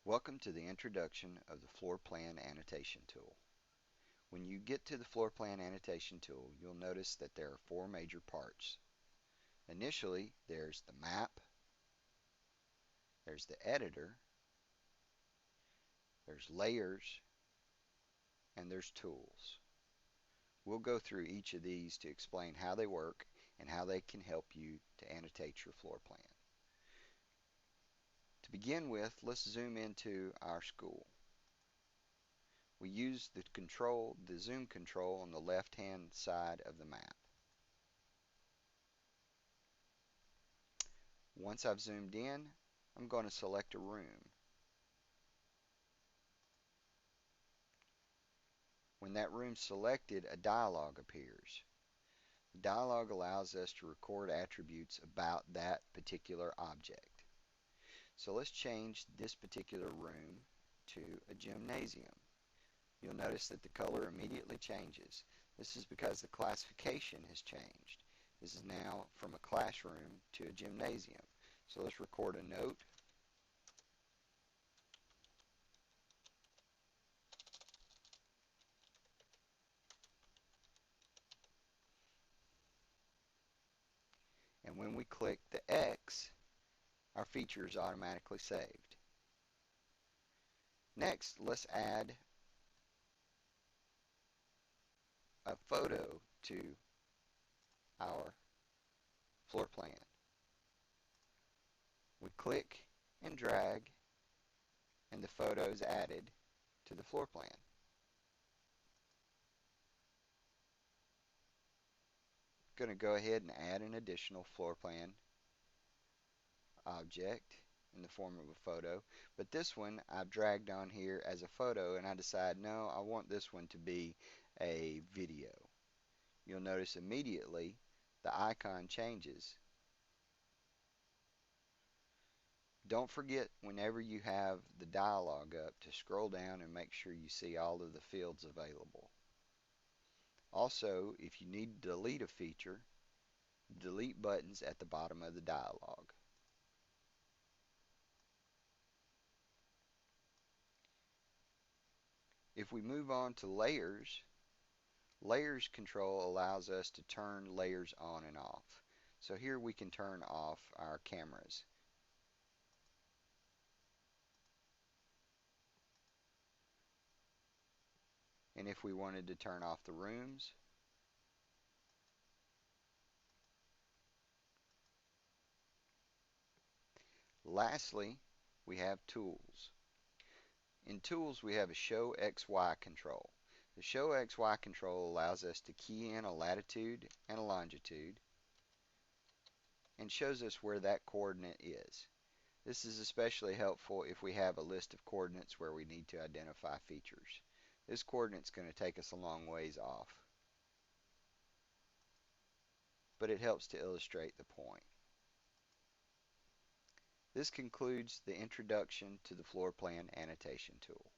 Welcome to the introduction of the Floor Plan Annotation tool. When you get to the Floor Plan Annotation tool, you'll notice that there are four major parts. Initially, there's the map, there's the editor, there's layers, and there's tools. We'll go through each of these to explain how they work and how they can help you to annotate your floor plan. To begin with, let's zoom into our school. We use the zoom control on the left-hand side of the map. Once I've zoomed in, I'm going to select a room. When that room's selected, a dialog appears. The dialog allows us to record attributes about that particular object. So let's change this particular room to a gymnasium. You'll notice that the color immediately changes. This is because the classification has changed. This is now from a classroom to a gymnasium. So let's record a note. And when we click the X, our feature is automatically saved. Next, let's add a photo to our floor plan. We click and drag, and the photo is added to the floor plan. I'm going to go ahead and add an additional floor plan object in the form of a photo, but this one I've dragged on here as a photo, and I decide no, I want this one to be a video. You'll notice immediately the icon changes. Don't forget, whenever you have the dialog up, to scroll down and make sure you see all of the fields available. Also, if you need to delete a feature, delete buttons at the bottom of the dialog. If we move on to layers, layers control allows us to turn layers on and off. So here we can turn off our cameras. And if we wanted to turn off the rooms, lastly, we have tools. In tools, we have a show XY control. The show XY control allows us to key in a latitude and a longitude and shows us where that coordinate is. This is especially helpful if we have a list of coordinates where we need to identify features. This coordinate is going to take us a long ways off, but it helps to illustrate the point. This concludes the introduction to the floor plan annotation tool.